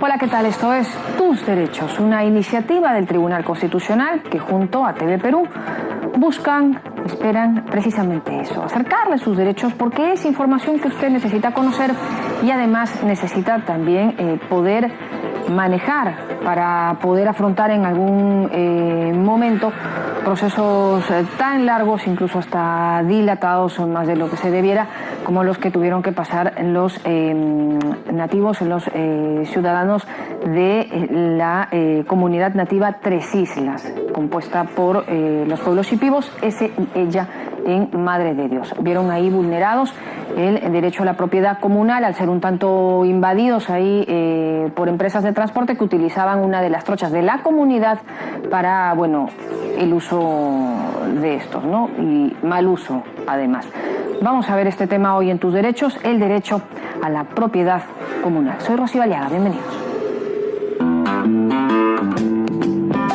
Hola, ¿qué tal? Esto es Tus Derechos, una iniciativa del Tribunal Constitucional que junto a TV Perú esperan precisamente eso, acercarle sus derechos, porque es información que usted necesita conocer y además necesita también poder manejar para poder afrontar en algún momento procesos tan largos, incluso hasta dilatados, más de lo que se debiera, como los que tuvieron que pasar los nativos, los ciudadanos de la comunidad nativa Tres Islas, compuesta por los pueblos shipibos, ese y ella en Madre de Dios. Vieron ahí vulnerados el derecho a la propiedad comunal al ser un tanto invadidos ahí por empresas de transporte que utilizaban una de las trochas de la comunidad para, bueno, el uso de estos, ¿no? Y mal uso, además. Vamos a ver este tema hoy en Tus Derechos, el derecho a la propiedad comunal. Soy Rocío Aliaga, bienvenidos.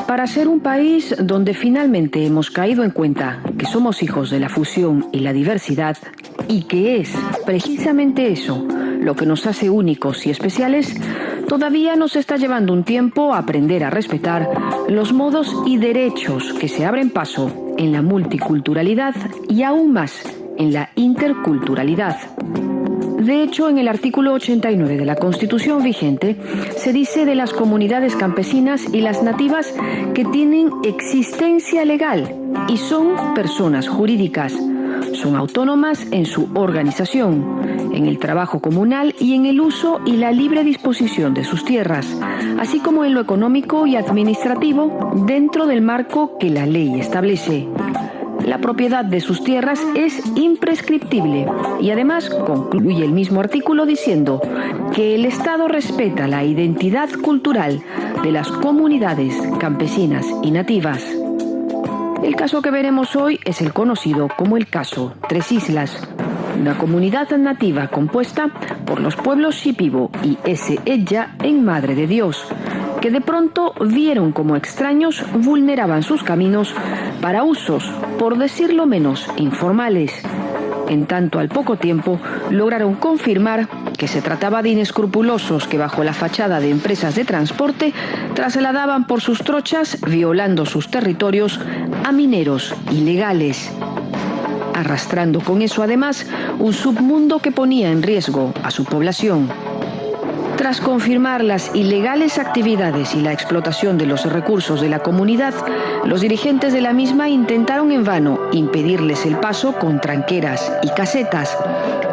Para ser un país donde finalmente hemos caído en cuenta que somos hijos de la fusión y la diversidad, y que es precisamente eso lo que nos hace únicos y especiales, todavía nos está llevando un tiempo aprender a respetar los modos y derechos que se abren paso en la multiculturalidad y aún más en la interculturalidad. De hecho, en el artículo 89 de la Constitución vigente se dice de las comunidades campesinas y las nativas que tienen existencia legal y son personas jurídicas. Son autónomas en su organización, en el trabajo comunal y en el uso y la libre disposición de sus tierras, así como en lo económico y administrativo dentro del marco que la ley establece. La propiedad de sus tierras es imprescriptible y además concluye el mismo artículo diciendo que el Estado respeta la identidad cultural de las comunidades campesinas y nativas. El caso que veremos hoy es el conocido como el caso Tres Islas, una comunidad nativa compuesta por los pueblos shipibo y ese-ella en Madre de Dios, que de pronto vieron como extraños vulneraban sus caminos para usos, por decirlo menos, informales. En tanto, al poco tiempo, lograron confirmar que se trataba de inescrupulosos que bajo la fachada de empresas de transporte trasladaban por sus trochas, violando sus territorios, a mineros ilegales, arrastrando con eso además un submundo que ponía en riesgo a su población. Tras confirmar las ilegales actividades y la explotación de los recursos de la comunidad, los dirigentes de la misma intentaron en vano impedirles el paso con tranqueras y casetas,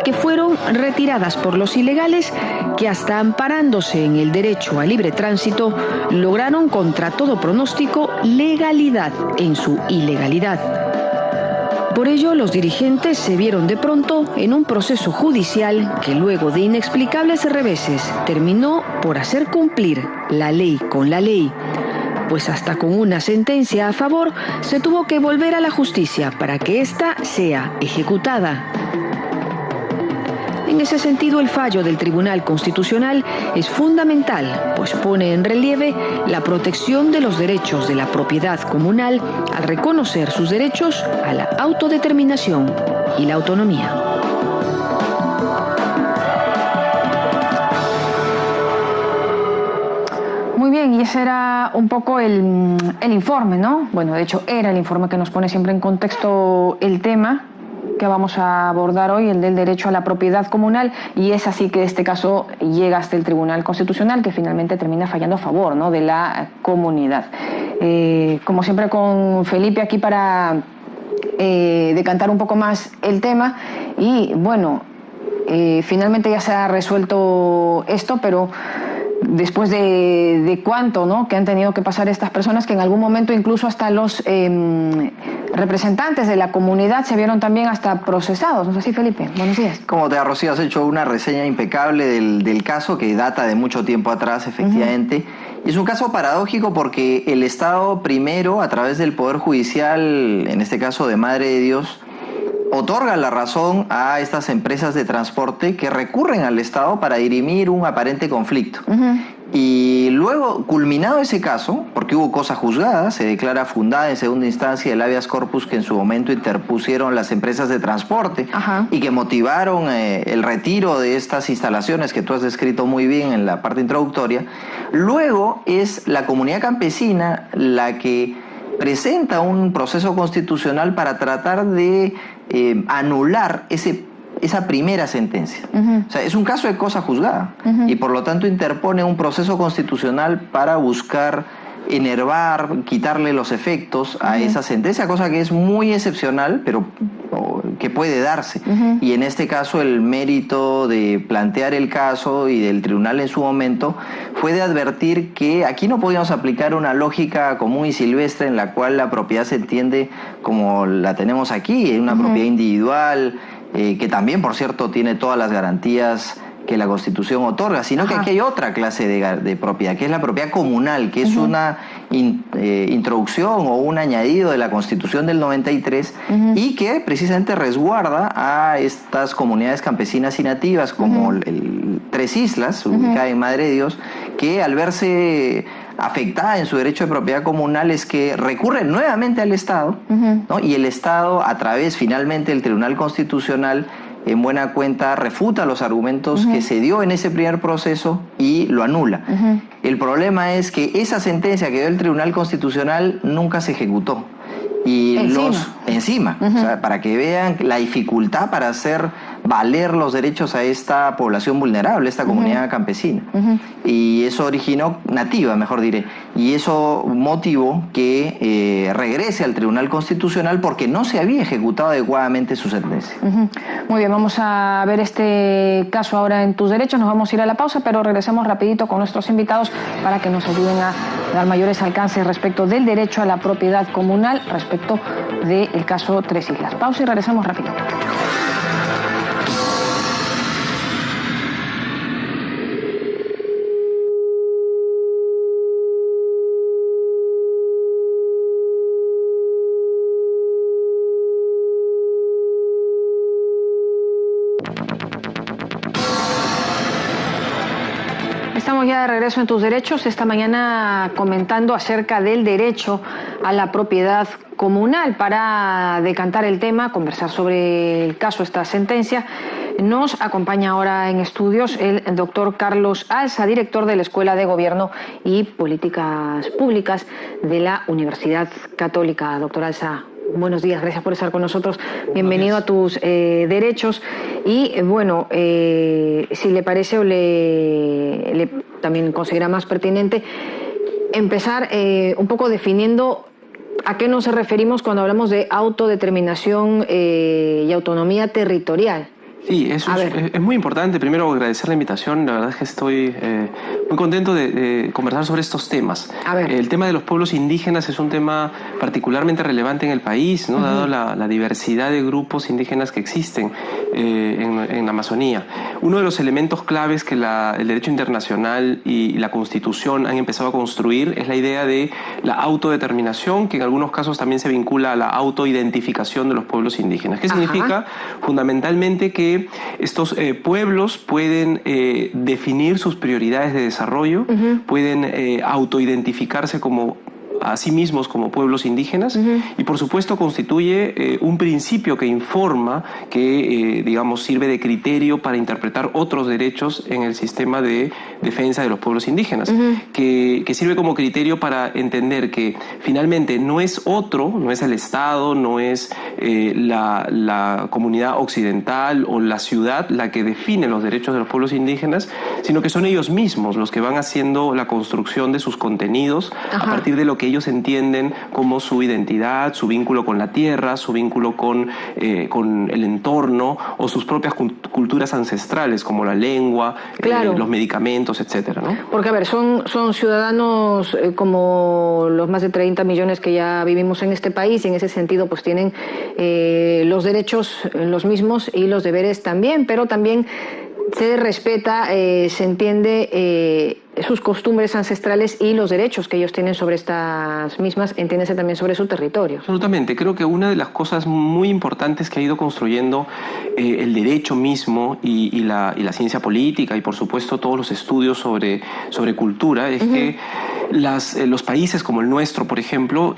que fueron retiradas por los ilegales que, hasta amparándose en el derecho a libre tránsito, lograron contra todo pronóstico legalidad en su ilegalidad. Por ello, los dirigentes se vieron de pronto en un proceso judicial que luego de inexplicables reveses terminó por hacer cumplir la ley con la ley, pues hasta con una sentencia a favor se tuvo que volver a la justicia para que ésta sea ejecutada. En ese sentido, el fallo del Tribunal Constitucional es fundamental, pues pone en relieve la protección de los derechos de la propiedad comunal al reconocer sus derechos a la autodeterminación y la autonomía. Muy bien, y ese era un poco el informe, ¿no? Bueno, de hecho, era el informe que nos pone siempre en contexto el tema que vamos a abordar hoy, el del derecho a la propiedad comunal, y es así que este caso llega hasta el Tribunal Constitucional, que finalmente termina fallando a favor, ¿no?, de la comunidad. Como siempre con Felipe aquí para decantar un poco más el tema, y bueno, finalmente ya se ha resuelto esto, pero después de cuánto, ¿no?, que han tenido que pasar estas personas, que en algún momento incluso hasta los representantes de la comunidad se vieron también hasta procesados. ¿No es así, Felipe? Buenos días. Como te da, Rocío, has hecho una reseña impecable del caso, que data de mucho tiempo atrás, efectivamente. Y es un caso paradójico porque el Estado primero, a través del Poder Judicial, en este caso de Madre de Dios, otorga la razón a estas empresas de transporte que recurren al Estado para dirimir un aparente conflicto. Y luego, culminado ese caso, porque hubo cosa juzgada, se declara fundada en segunda instancia el habeas corpus que en su momento interpusieron las empresas de transporte y que motivaron el retiro de estas instalaciones que tú has descrito muy bien en la parte introductoria. Luego es la comunidad campesina la que presenta un proceso constitucional para tratar de anular esa primera sentencia. O sea, es un caso de cosa juzgada y por lo tanto interpone un proceso constitucional para buscar enervar, quitarle los efectos a esa sentencia, cosa que es muy excepcional, pero que puede darse. Y en este caso el mérito de plantear el caso y del tribunal en su momento fue de advertir que aquí no podíamos aplicar una lógica común y silvestre en la cual la propiedad se entiende como la tenemos aquí, una propiedad individual, que también, por cierto, tiene todas las garantías que la Constitución otorga, sino que aquí hay otra clase de propiedad, que es la propiedad comunal, que es una introducción o un añadido de la Constitución del 93 y que precisamente resguarda a estas comunidades campesinas y nativas como Tres Islas, ubicada en Madre de Dios, que al verse afectada en su derecho de propiedad comunal es que recurre nuevamente al Estado, ¿no? Y el Estado, a través finalmente del Tribunal Constitucional, en buena cuenta refuta los argumentos que se dio en ese primer proceso y lo anula. El problema es que esa sentencia que dio el Tribunal Constitucional nunca se ejecutó. Y encima, o sea, para que vean la dificultad para hacer valer los derechos a esta población vulnerable, esta comunidad campesina. Y eso originó, nativa mejor diré, y eso motivó que regrese al Tribunal Constitucional porque no se había ejecutado adecuadamente su sentencia. Muy bien, vamos a ver este caso ahora en Tus Derechos, nos vamos a ir a la pausa, pero regresamos rapidito con nuestros invitados para que nos ayuden a dar mayores alcances respecto del derecho a la propiedad comunal, respecto del caso Tres Islas. Pausa y regresamos rapidito. Estamos ya de regreso en Tus Derechos, esta mañana comentando acerca del derecho a la propiedad comunal. Para decantar el tema, conversar sobre el caso, esta sentencia, nos acompaña ahora en estudios el doctor Carlos Alza, director de la Escuela de Gobierno y Políticas Públicas de la Universidad Católica. Doctor Alza, buenos días, gracias por estar con nosotros. Bienvenido a Tus Derechos. Y bueno, si le parece o le también considera más pertinente empezar un poco definiendo a qué nos referimos cuando hablamos de autodeterminación y autonomía territorial. Sí, eso es muy importante. Primero, agradecer la invitación. La verdad es que estoy muy contento de conversar sobre estos temas. El tema de los pueblos indígenas es un tema particularmente relevante en el país, ¿no? Dado la diversidad de grupos indígenas que existen en la Amazonía. Uno de los elementos claves que el derecho internacional y la Constitución han empezado a construir es la idea de la autodeterminación, que en algunos casos también se vincula a la autoidentificación de los pueblos indígenas. ¿Qué significa? Fundamentalmente que estos pueblos pueden definir sus prioridades de desarrollo, pueden autoidentificarse como a sí mismos como pueblos indígenas y por supuesto constituye un principio que informa, que digamos sirve de criterio para interpretar otros derechos en el sistema de defensa de los pueblos indígenas, que sirve como criterio para entender que finalmente no es el Estado, no es la comunidad occidental o la ciudad la que define los derechos de los pueblos indígenas, sino que son ellos mismos los que van haciendo la construcción de sus contenidos a partir de lo que ellos entienden como su identidad, su vínculo con la tierra, su vínculo con el entorno o sus propias culturas ancestrales como la lengua, los medicamentos, etcétera, ¿no? Porque a ver, son ciudadanos como los más de 30 millones que ya vivimos en este país y en ese sentido pues tienen los derechos los mismos y los deberes también, pero también se respeta, se entiende sus costumbres ancestrales y los derechos que ellos tienen sobre estas mismas, entiéndese también sobre su territorio. Absolutamente. Creo que una de las cosas muy importantes que ha ido construyendo el derecho mismo y la ciencia política y por supuesto todos los estudios sobre cultura es que los países como el nuestro, por ejemplo,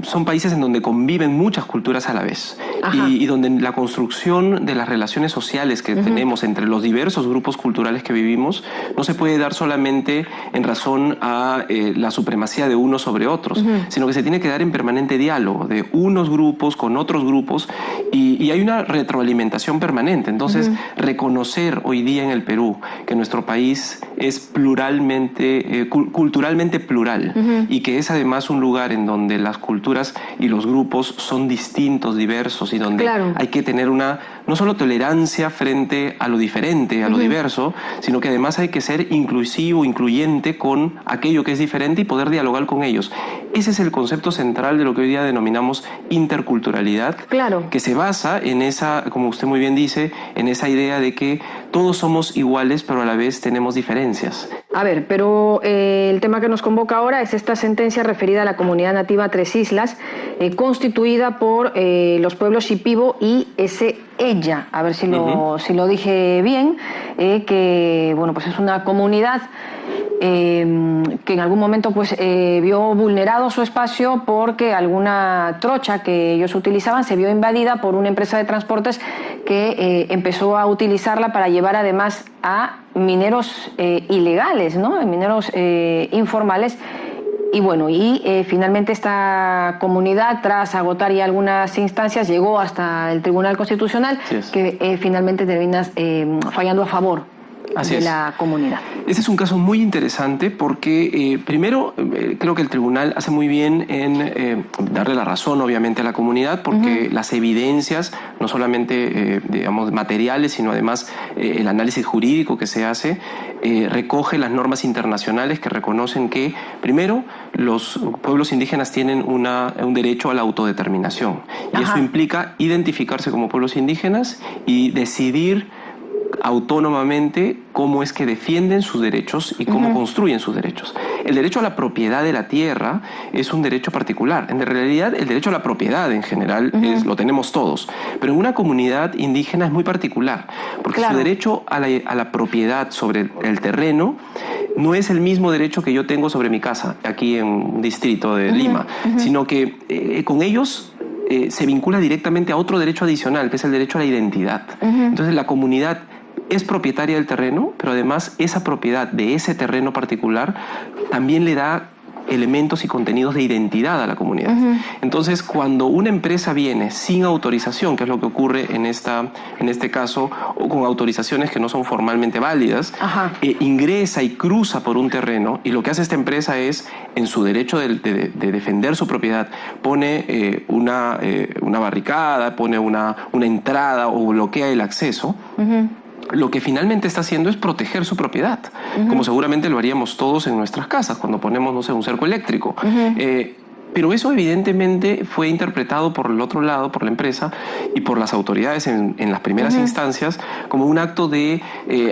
son países en donde conviven muchas culturas a la vez y donde la construcción de las relaciones sociales que tenemos entre los diversos grupos culturales que vivimos no se puede dar solamente en razón a la supremacía de unos sobre otros, sino que se tiene que dar en permanente diálogo de unos grupos con otros grupos y hay una retroalimentación permanente. Entonces, reconocer hoy día en el Perú que nuestro país es pluralmente, culturalmente plural y que es además un lugar en donde las culturas y los grupos son distintos, diversos y donde hay que tener una no solo tolerancia frente a lo diferente, a lo diverso, sino que además hay que ser inclusivo, incluyente con aquello que es diferente y poder dialogar con ellos. Ese es el concepto central de lo que hoy día denominamos interculturalidad, que se basa en esa, como usted muy bien dice, en esa idea de que todos somos iguales, pero a la vez tenemos diferencias. A ver, pero el tema que nos convoca ahora es esta sentencia referida a la comunidad nativa Tres Islas, constituida por los pueblos Shipibo y Ella, a ver si lo dije bien, que bueno, pues es una comunidad que en algún momento pues vio vulnerado su espacio porque alguna trocha que ellos utilizaban se vio invadida por una empresa de transportes que empezó a utilizarla para llevar además a mineros ilegales, ¿no? Mineros informales. Y bueno, finalmente esta comunidad, tras agotar ya algunas instancias, llegó hasta el Tribunal Constitucional, que finalmente termina fallando a favor de la comunidad. Ese es un caso muy interesante porque, primero, creo que el tribunal hace muy bien en darle la razón, obviamente, a la comunidad, porque las evidencias, no solamente, digamos, materiales, sino además el análisis jurídico que se hace, recoge las normas internacionales que reconocen que, primero, los pueblos indígenas tienen un derecho a la autodeterminación. Y eso implica identificarse como pueblos indígenas y decidir autónomamente cómo es que defienden sus derechos y cómo construyen sus derechos. El derecho a la propiedad de la tierra es un derecho particular. En realidad, el derecho a la propiedad en general lo tenemos todos, pero en una comunidad indígena es muy particular, porque su derecho a la propiedad sobre el terreno no es el mismo derecho que yo tengo sobre mi casa, aquí en un distrito de Lima, sino que con ellos se vincula directamente a otro derecho adicional, que es el derecho a la identidad. Entonces, la comunidad es propietaria del terreno, pero además esa propiedad de ese terreno particular también le da elementos y contenidos de identidad a la comunidad. Entonces, cuando una empresa viene sin autorización, que es lo que ocurre en este caso, o con autorizaciones que no son formalmente válidas, ingresa y cruza por un terreno, y lo que hace esta empresa es, en su derecho de defender su propiedad, pone una barricada, pone una entrada o bloquea el acceso. Lo que finalmente está haciendo es proteger su propiedad, como seguramente lo haríamos todos en nuestras casas cuando ponemos, no sé, un cerco eléctrico. Pero eso evidentemente fue interpretado por el otro lado, por la empresa y por las autoridades en las primeras instancias como un acto de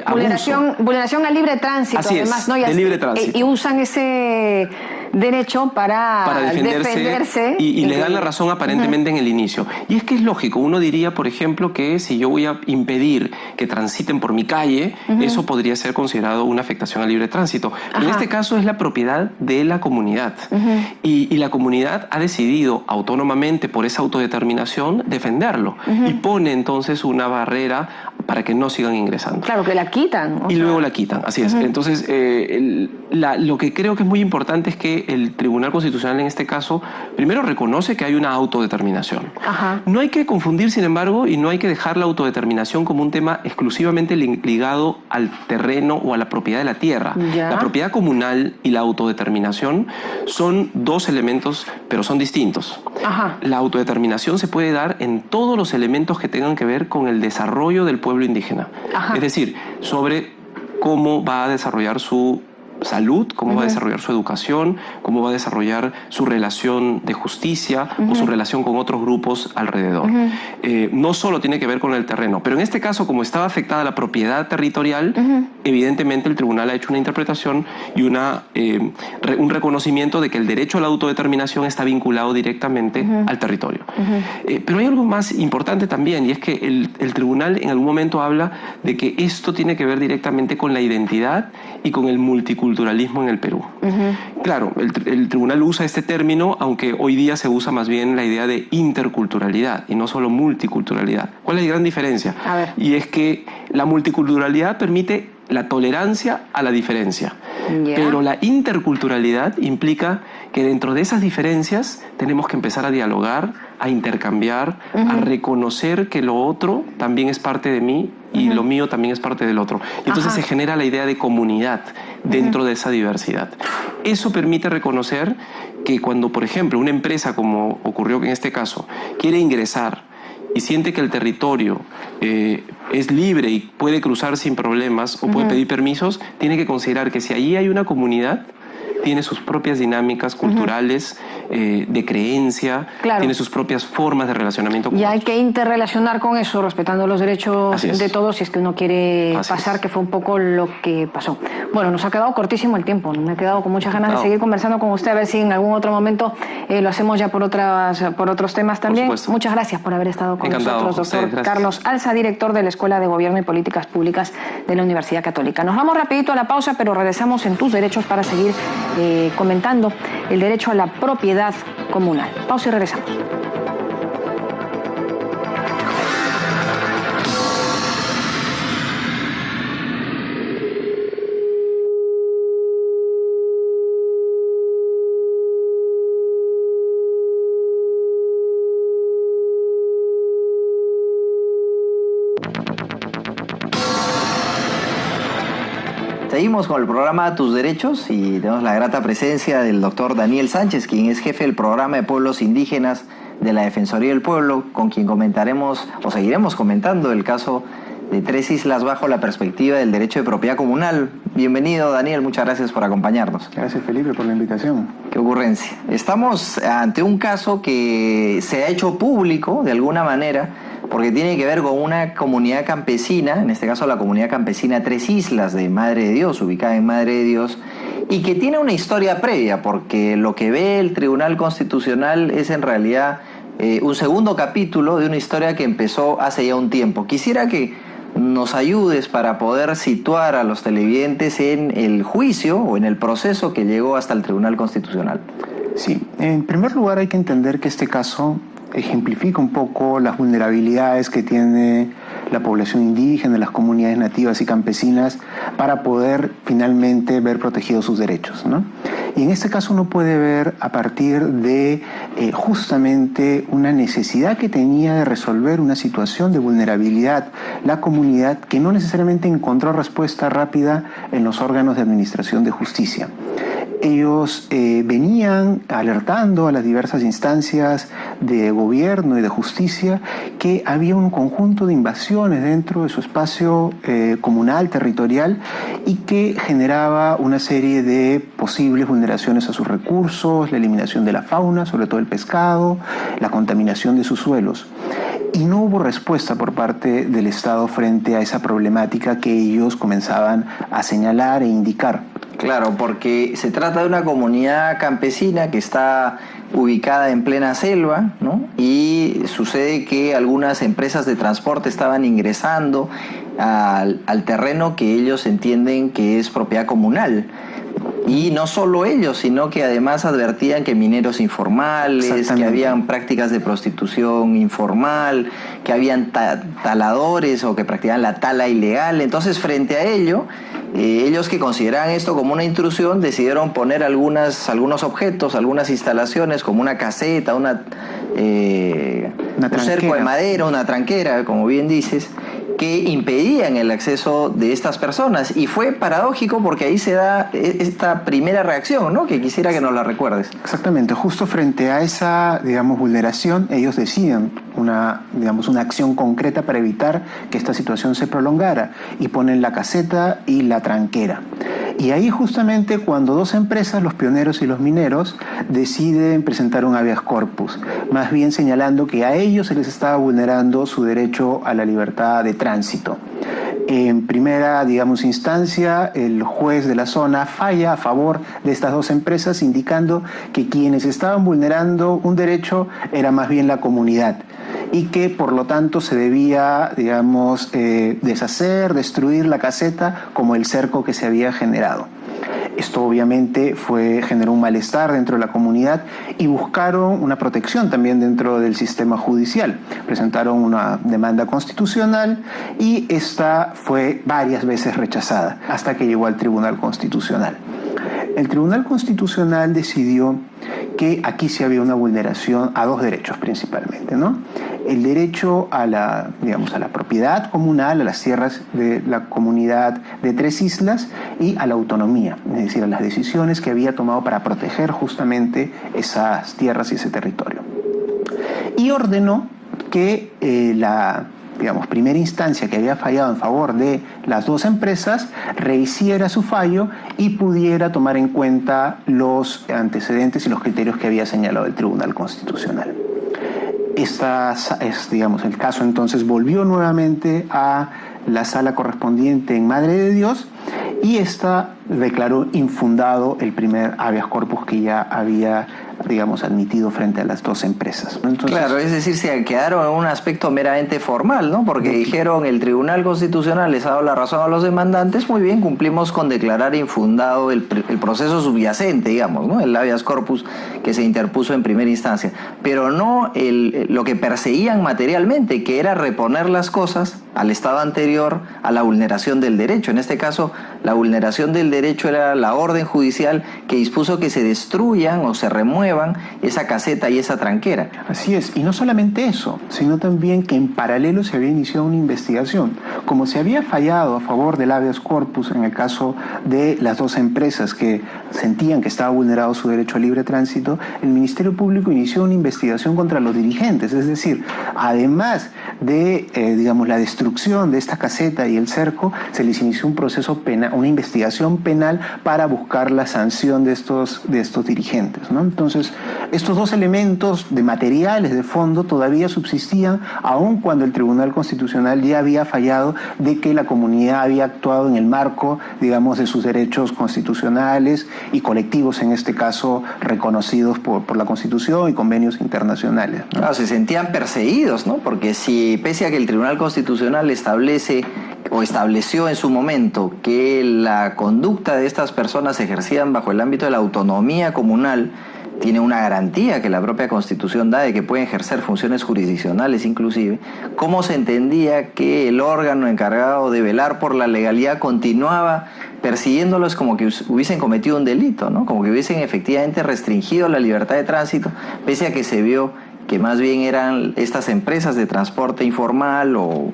vulneración al libre tránsito. Así además, es, ¿no? de libre tránsito. Y usan ese derecho para defenderse y le dan la razón aparentemente en el inicio. Y es que es lógico, uno diría, por ejemplo, que si yo voy a impedir que transiten por mi calle, eso podría ser considerado una afectación al libre tránsito. Pero en este caso es la propiedad de la comunidad. Y la comunidad ha decidido autónomamente, por esa autodeterminación, defenderlo. Y pone entonces una barrera para que no sigan ingresando. Claro, que la quitan. Y luego la quitan, así es. Entonces, lo que creo que es muy importante es que el Tribunal Constitucional en este caso, primero reconoce que hay una autodeterminación. No hay que confundir, sin embargo, y no hay que dejar la autodeterminación como un tema exclusivamente ligado al terreno o a la propiedad de la tierra. La propiedad comunal y la autodeterminación son dos elementos, pero son distintos. La autodeterminación se puede dar en todos los elementos que tengan que ver con el desarrollo del pueblo indígena. Es decir, sobre cómo va a desarrollar su salud, cómo va a desarrollar su educación, cómo va a desarrollar su relación de justicia o su relación con otros grupos alrededor. No solo tiene que ver con el terreno, pero en este caso, como estaba afectada la propiedad territorial, evidentemente el tribunal ha hecho una interpretación y un reconocimiento de que el derecho a la autodeterminación está vinculado directamente al territorio. Pero hay algo más importante también, y es que el tribunal en algún momento habla de que esto tiene que ver directamente con la identidad y con el multiculturalismo en el Perú. Claro, el tribunal usa este término, aunque hoy día se usa más bien la idea de interculturalidad y no solo multiculturalidad. ¿Cuál es la gran diferencia? A ver. Y es que la multiculturalidad permite la tolerancia a la diferencia. Pero la interculturalidad implica que dentro de esas diferencias tenemos que empezar a dialogar, a intercambiar, a reconocer que lo otro también es parte de mí y lo mío también es parte del otro. Y entonces se genera la idea de comunidad dentro de esa diversidad. Eso permite reconocer que cuando, por ejemplo, una empresa, como ocurrió en este caso, quiere ingresar y siente que el territorio es libre y puede cruzar sin problemas o puede pedir permisos, tiene que considerar que si allí hay una comunidad, tiene sus propias dinámicas culturales, de creencia, tiene sus propias formas de relacionamiento con Y hay que interrelacionar con eso, respetando los derechos de todos, si es que uno quiere pasar, que fue un poco lo que pasó. Bueno, nos ha quedado cortísimo el tiempo, me he quedado con muchas ganas de seguir conversando con usted, a ver si en algún otro momento lo hacemos ya por otros temas también. Muchas gracias por haber estado con nosotros, doctor Carlos Alza, director de la Escuela de Gobierno y Políticas Públicas de la Universidad Católica. Nos vamos rapidito a la pausa, pero regresamos en Tus Derechos para seguir comentando el derecho a la propiedad comunal. Pausa y regresamos. Seguimos con el programa Tus Derechos y tenemos la grata presencia del doctor Daniel Sánchez, quien es jefe del programa de pueblos indígenas de la Defensoría del Pueblo, con quien comentaremos o seguiremos comentando el caso de 3 islas bajo la perspectiva del derecho de propiedad comunal. Bienvenido, Daniel, muchas gracias por acompañarnos. Gracias, Felipe, por la invitación. Qué ocurrencia. Estamos ante un caso que se ha hecho público de alguna manera, porque tiene que ver con una comunidad campesina, en este caso la comunidad campesina 3 Islas de Madre de Dios, ubicada en Madre de Dios, y que tiene una historia previa, porque lo que ve el Tribunal Constitucional es en realidad un segundo capítulo de una historia que empezó hace ya un tiempo. Quisiera que nos ayudes para poder situar a los televidentes en el juicio o en el proceso que llegó hasta el Tribunal Constitucional. Sí, en primer lugar hay que entender que este caso ejemplifica un poco las vulnerabilidades que tiene la población indígena, las comunidades nativas y campesinas para poder finalmente ver protegidos sus derechos, ¿no? Y en este caso uno puede ver a partir de justamente una necesidad que tenía de resolver una situación de vulnerabilidad la comunidad, que no necesariamente encontró respuesta rápida en los órganos de administración de justicia. Ellos venían alertando a las diversas instancias de gobierno y de justicia que había un conjunto de invasiones dentro de su espacio comunal, territorial, y que generaba una serie de posibles vulneraciones a sus recursos, la eliminación de la fauna, sobre todo el pescado, la contaminación de sus suelos. Y no hubo respuesta por parte del Estado frente a esa problemática que ellos comenzaban a señalar e indicar. Claro, porque se trata de una comunidad campesina que está ubicada en plena selva, ¿no? Y sucede que algunas empresas de transporte estaban ingresando al terreno que ellos entienden que es propiedad comunal. Y no solo ellos, sino que además advertían que mineros informales, que habían prácticas de prostitución informal, que habían taladores o que practicaban la tala ilegal. Entonces, frente a ello, ellos, que consideraban esto como una intrusión, decidieron poner algunos objetos, algunas instalaciones, como una caseta, un cerco de madera, una tranquera, como bien dices, que impedían el acceso de estas personas. Y fue paradójico porque ahí se da esta primera reacción, ¿no?, que quisiera que nos la recuerdes. Exactamente, justo frente a esa, vulneración, ellos deciden una acción concreta para evitar que esta situación se prolongara, y ponen la caseta y la tranquera. Y ahí justamente cuando dos empresas, los pioneros y los mineros, deciden presentar un habeas corpus, más bien señalando que a ellos se les estaba vulnerando su derecho a la libertad de tránsito. En primera, digamos, instancia, el juez de la zona falla a favor de estas dos empresas, indicando que quienes estaban vulnerando un derecho era más bien la comunidad y que por lo tanto se debía, digamos, deshacer, destruir la caseta como el cerco que se había generado. Esto obviamente generó un malestar dentro de la comunidad y buscaron una protección también dentro del sistema judicial. Presentaron una demanda constitucional y esta fue varias veces rechazada hasta que llegó al Tribunal Constitucional. El Tribunal Constitucional decidió que aquí sí había una vulneración a dos derechos principalmente, ¿no? El derecho a la propiedad comunal, a las tierras de la comunidad de Tres Islas y a la autonomía, es decir, a las decisiones que había tomado para proteger justamente esas tierras y ese territorio. Y ordenó que primera instancia que había fallado en favor de las dos empresas rehiciera su fallo y pudiera tomar en cuenta los antecedentes y los criterios que había señalado el Tribunal Constitucional. El caso entonces volvió nuevamente a la sala correspondiente en Madre de Dios y esta declaró infundado el primer habeas corpus que ya había, digamos, admitido frente a las dos empresas. Entonces, claro, es decir, se quedaron en un aspecto meramente formal, ¿no? Porque dijeron, el Tribunal Constitucional les ha dado la razón a los demandantes, muy bien, cumplimos con declarar infundado el proceso subyacente, digamos, ¿no? El habeas corpus que se interpuso en primera instancia, pero no lo que perseguían materialmente, que era reponer las cosas al estado anterior a la vulneración del derecho. En este caso, la vulneración del derecho era la orden judicial que dispuso que se destruyan o se remuevan esa caseta y esa tranquera. Así es, y no solamente eso, sino también que en paralelo se había iniciado una investigación. Como se había fallado a favor del habeas corpus en el caso de las dos empresas que sentían que estaba vulnerado su derecho a libre tránsito, el Ministerio Público inició una investigación contra los dirigentes, es decir, además de la destrucción de esta caseta y el cerco, se les inició un proceso penal, una investigación penal para buscar la sanción de estos dirigentes, ¿no? Entonces, estos dos elementos de materiales de fondo todavía subsistían, aun cuando el Tribunal Constitucional ya había fallado de que la comunidad había actuado en el marco, digamos, de sus derechos constitucionales y colectivos, en este caso, reconocidos por la Constitución y convenios internacionales, ¿no? Claro, se sentían perseguidos, ¿no? Porque si, pese a que el Tribunal Constitucional estableció en su momento que la conducta de estas personas se ejercían bajo el ámbito de la autonomía comunal, tiene una garantía que la propia Constitución da de que pueden ejercer funciones jurisdiccionales inclusive, ¿cómo se entendía que el órgano encargado de velar por la legalidad continuaba persiguiéndolos como que hubiesen cometido un delito, ¿no? Como que hubiesen efectivamente restringido la libertad de tránsito, pese a que se vio que más bien eran estas empresas de transporte informal o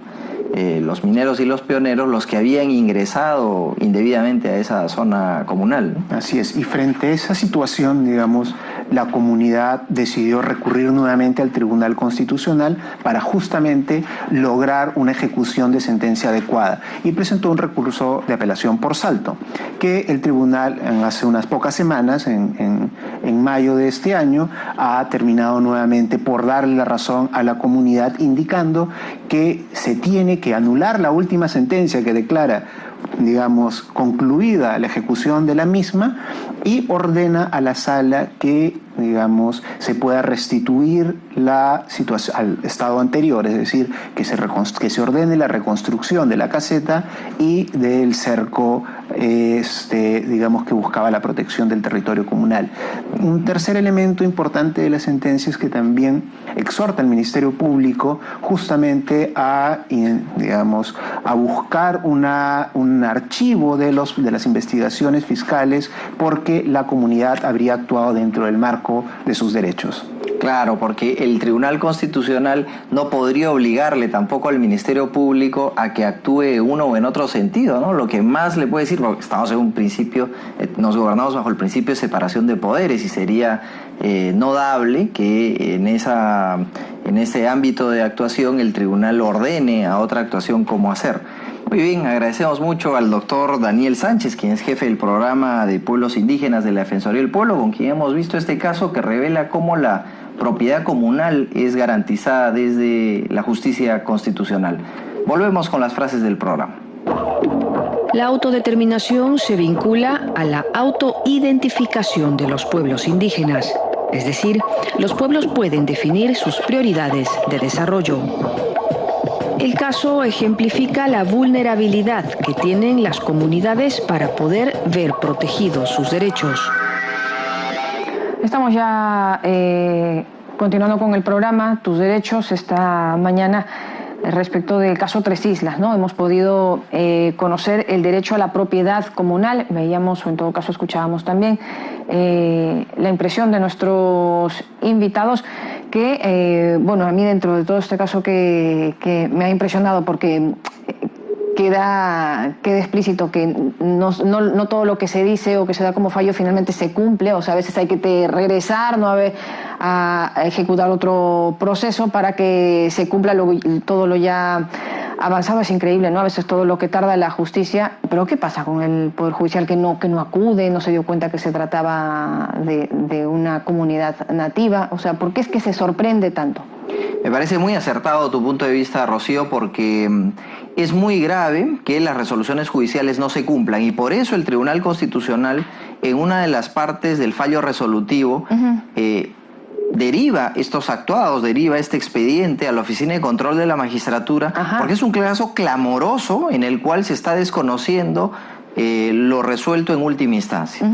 los mineros y los pioneros los que habían ingresado indebidamente a esa zona comunal, ¿no? Así es, y frente a esa situación, digamos, la comunidad decidió recurrir nuevamente al Tribunal Constitucional para justamente lograr una ejecución de sentencia adecuada y presentó un recurso de apelación por salto, que el tribunal hace unas pocas semanas, en mayo de este año, ha terminado nuevamente por darle la razón a la comunidad, indicando que se tiene que anular la última sentencia que declara, digamos, concluida la ejecución de la misma y ordena a la sala que, digamos, se pueda restituir la situación al estado anterior, es decir, que se ordene la reconstrucción de la caseta y del cerco, digamos, que buscaba la protección del territorio comunal. Un tercer elemento importante de la sentencia es que también exhorta al Ministerio Público justamente a buscar un archivo de las investigaciones fiscales porque la comunidad habría actuado dentro del marco de sus derechos. Claro, porque el Tribunal Constitucional no podría obligarle tampoco al Ministerio Público a que actúe uno o en otro sentido, ¿no? Lo que más le puede decir, porque estamos en un principio, nos gobernamos bajo el principio de separación de poderes y sería no dable que en ese ámbito de actuación el tribunal ordene a otra actuación cómo hacer. Muy bien, agradecemos mucho al doctor Daniel Sánchez, quien es jefe del programa de pueblos indígenas de la Defensoría del Pueblo, con quien hemos visto este caso que revela cómo la propiedad comunal es garantizada desde la justicia constitucional. Volvemos con las frases del programa. La autodeterminación se vincula a la autoidentificación de los pueblos indígenas, es decir, los pueblos pueden definir sus prioridades de desarrollo. El caso ejemplifica la vulnerabilidad que tienen las comunidades para poder ver protegidos sus derechos. Estamos ya continuando con el programa Tus Derechos esta mañana respecto del caso Tres Islas, ¿no? Hemos podido conocer el derecho a la propiedad comunal. Veíamos, o en todo caso escuchábamos también, la impresión de nuestros invitados que, bueno, a mí dentro de todo este caso que me ha impresionado porque queda explícito que no todo lo que se dice o que se da como fallo finalmente se cumple, o sea, a veces hay que regresar, ¿no? a ejecutar otro proceso para que se cumpla todo lo ya avanzado. Es increíble, ¿no? A veces todo lo que tarda la justicia. Pero ¿qué pasa con el Poder Judicial que no acude, no se dio cuenta que se trataba de una comunidad nativa? O sea, ¿por qué es que se sorprende tanto? Me parece muy acertado tu punto de vista, Rocío, porque es muy grave que las resoluciones judiciales no se cumplan, y por eso el Tribunal Constitucional, en una de las partes del fallo resolutivo, deriva estos actuados, deriva este expediente a la Oficina de Control de la Magistratura, porque es un caso clamoroso en el cual se está desconociendo lo resuelto en última instancia.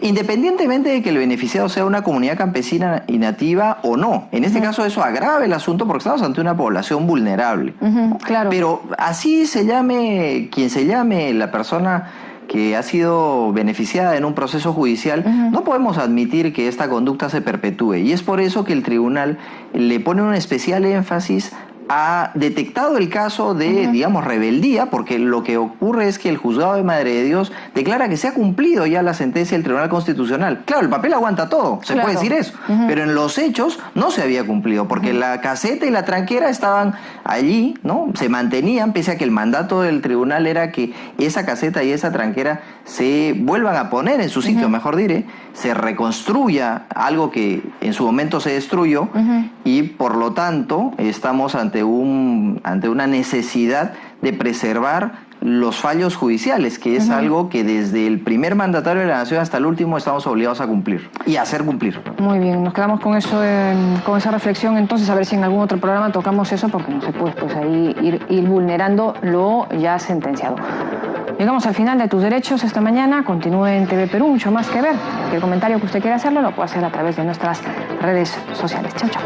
Independientemente de que el beneficiado sea una comunidad campesina y nativa o no. En este caso eso agrava el asunto porque estamos ante una población vulnerable. Claro. Pero así se llame quien se llame la persona que ha sido beneficiada en un proceso judicial, no podemos admitir que esta conducta se perpetúe. Y es por eso que el tribunal le pone un especial énfasis. Ha detectado el caso de, digamos, rebeldía, porque lo que ocurre es que el Juzgado de Madre de Dios declara que se ha cumplido ya la sentencia del Tribunal Constitucional. Claro, el papel aguanta todo, se puede decir eso, pero en los hechos no se había cumplido, porque la caseta y la tranquera estaban allí, ¿no? Se mantenían, pese a que el mandato del tribunal era que esa caseta y esa tranquera se vuelvan a poner en su sitio, mejor diré, se reconstruya algo que en su momento se destruyó, y por lo tanto estamos ante una necesidad de preservar los fallos judiciales, que es algo que desde el primer mandatario de la nación hasta el último estamos obligados a cumplir y a hacer cumplir. Muy bien, nos quedamos con eso, con esa reflexión, entonces a ver si en algún otro programa tocamos eso, porque no se puede pues ahí ir vulnerando lo ya sentenciado. Llegamos al final de Tus Derechos esta mañana. Continúe en TV Perú, mucho más que ver. Cualquier comentario que usted quiera hacerlo lo puede hacer a través de nuestras redes sociales. Chao, chao.